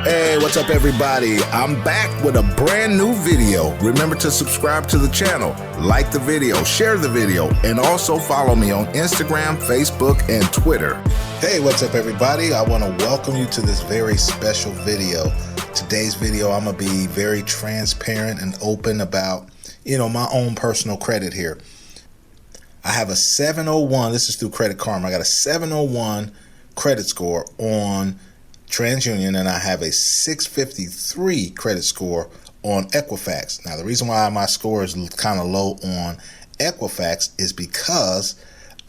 Hey, what's up everybody? I'm back with a brand new video. Remember to subscribe to the channel, like the video, share the video, and also follow me on Instagram, Facebook, and Twitter. Hey, what's up everybody? I want to welcome you to this very special video. Today's video, I'm going to be very transparent and open about, my own personal credit here. I have a 701, this is through Credit Karma. I got a 701 credit score on TransUnion, and I have a 653 credit score on Equifax. Now, the reason why my score is kind of low on Equifax is because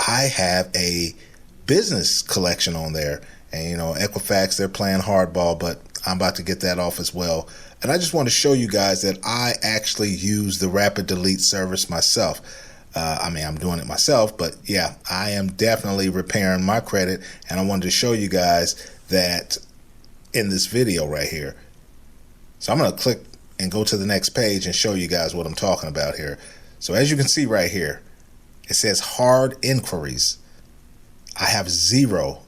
I have a business collection on there. And, Equifax, they're playing hardball, but I'm about to get that off as well. And I just want to show you guys that I actually use the Rapid Delete service myself. I'm doing it myself, but yeah, I am definitely repairing my credit. And I wanted to show you guys that in this video right here. So I'm going to click and go to the next page and show you guys what I'm talking about here. So as you can see right here, it says hard inquiries. I have zero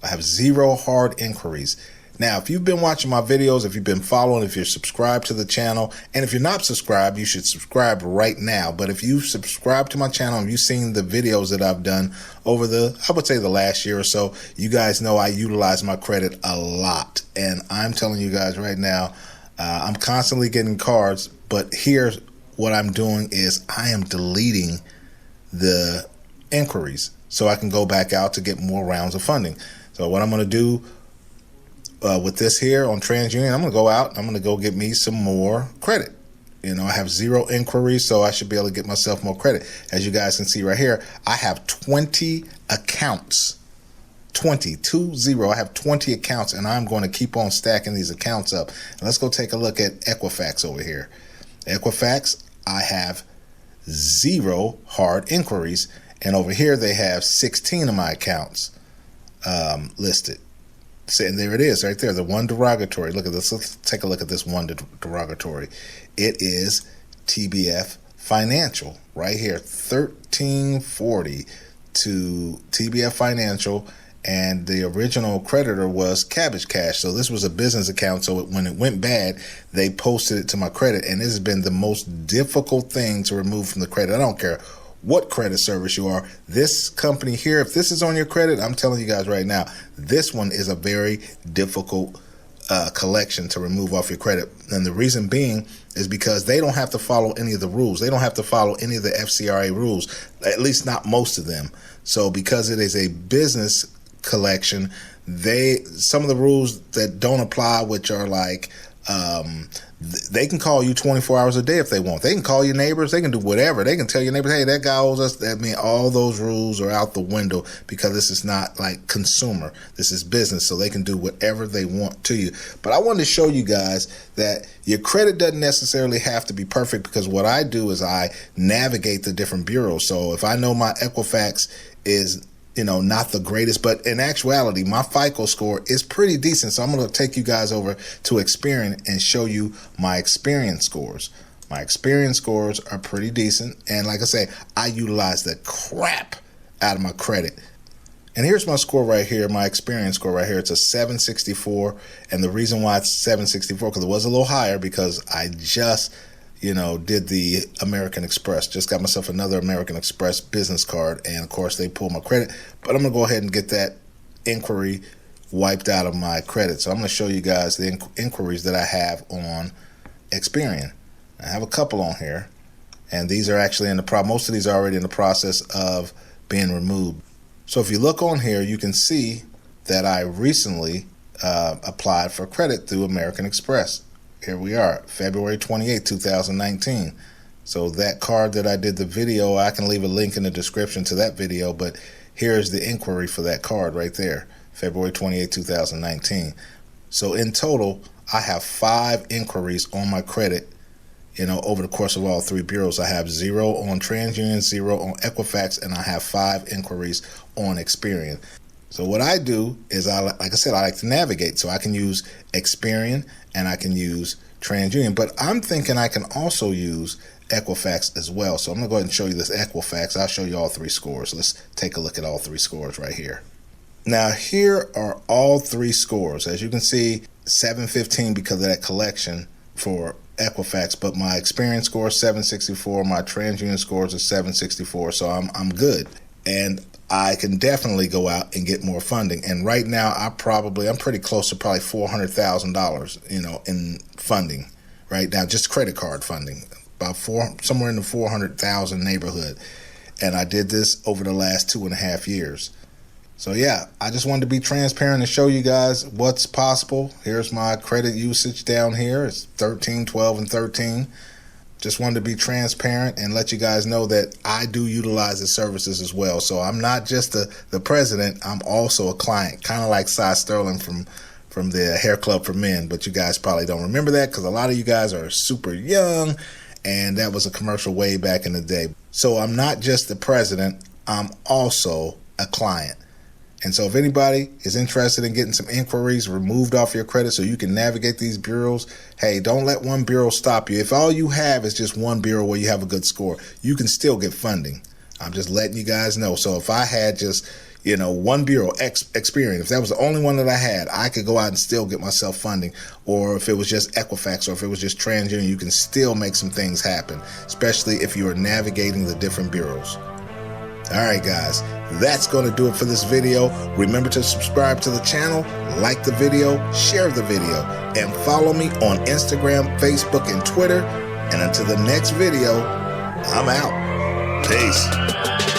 hard inquiries. Now, if you've been watching my videos, if you've been following, if you're subscribed to the channel, and if you're not subscribed, you should subscribe right now. But if you've subscribed to my channel and you've seen the videos that I've done over I would say the last year or so, you guys know I utilize my credit a lot. And I'm telling you guys right now, I'm constantly getting cards, but here's what I'm doing is I am deleting the inquiries so I can go back out to get more rounds of funding. So what I'm going to do with this here on TransUnion, I'm going to go out and I'm going to go get me some more credit. I have zero inquiries, so I should be able to get myself more credit. As you guys can see right here, I have 20 accounts. 20. I have 20 accounts, and I'm going to keep on stacking these accounts up. And let's go take a look at Equifax over here. Equifax, I have zero hard inquiries, and over here they have 16 of my accounts listed. And there it is right there, the one derogatory. Look at this. Let's take a look at this one derogatory. It is TBF Financial right here, 1340 to TBF Financial, and the original creditor was Cabbage Cash. So this was a business account, so when it went bad, they posted it to my credit, and this has been the most difficult thing to remove from the credit. I don't care what credit service you are. This company here, if this is on your credit, I'm telling you guys right now, this one is a very difficult collection to remove off your credit. And the reason being is because they don't have to follow any of the rules. They don't have to follow any of the FCRA rules, at least not most of them. So because it is a business collection, some of the rules that don't apply, which are like they can call you 24 hours a day if they want. They can call your neighbors. They can do whatever. They can tell your neighbors, hey, that guy owes us. All those rules are out the window because this is not like consumer. This is business, so they can do whatever they want to you. But I wanted to show you guys that your credit doesn't necessarily have to be perfect, because what I do is I navigate the different bureaus. So if I know my Equifax is not the greatest, but in actuality, my FICO score is pretty decent. So I'm going to take you guys over to Experian and show you my Experian scores. My Experian scores are pretty decent. And like I say, I utilize the crap out of my credit. And here's my score right here, my Experian score right here. It's a 764. And the reason why it's 764, because it was a little higher, because I just did the American Express. Just got myself another American Express business card, and of course they pulled my credit. But I'm gonna go ahead and get that inquiry wiped out of my credit. So I'm gonna show you guys the inquiries that I have on Experian. I have a couple on here, and these are actually in the most of these are already in the process of being removed. So if you look on here, you can see that I recently applied for credit through American Express. Here we are, February 28, 2019. So that card that I did the video, I can leave a link in the description to that video, but here's the inquiry for that card right there, February 28, 2019. So in total, I have 5 inquiries on my credit, over the course of all 3 bureaus. I have 0 on TransUnion, 0 on Equifax, and I have 5 inquiries on Experian. So what I do is, like I said, I like to navigate. So I can use Experian and I can use TransUnion, but I'm thinking I can also use Equifax as well. So I'm going to go ahead and show you this Equifax. I'll show you all 3 scores. Let's take a look at all 3 scores right here. Now here are all 3 scores. As you can see, 715 because of that collection for Equifax, but my experience score is 764. My TransUnion scores is 764, so I'm good. And I can definitely go out and get more funding. And right now, I'm pretty close to probably $400,000, in funding right now, just credit card funding, somewhere in the 400,000 neighborhood. And I did this over the last 2.5 years. So yeah, I just wanted to be transparent and show you guys what's possible. Here's my credit usage down here. It's 13, 12, and 13. Just wanted to be transparent and let you guys know that I do utilize the services as well. So I'm not just the president, I'm also a client, kind of like Cy Sterling from the Hair Club for Men. But you guys probably don't remember that because a lot of you guys are super young, and that was a commercial way back in the day. So I'm not just the president, I'm also a client. And so if anybody is interested in getting some inquiries removed off your credit so you can navigate these bureaus, hey, don't let one bureau stop you. If all you have is just one bureau where you have a good score, you can still get funding. I'm just letting you guys know. So if I had just, one bureau, Experian, if that was the only one that I had, I could go out and still get myself funding. Or if it was just Equifax or if it was just TransUnion, you can still make some things happen, especially if you are navigating the different bureaus. All right, guys, that's going to do it for this video. Remember to subscribe to the channel, like the video, share the video, and follow me on Instagram, Facebook, and Twitter. And until the next video, I'm out. Peace.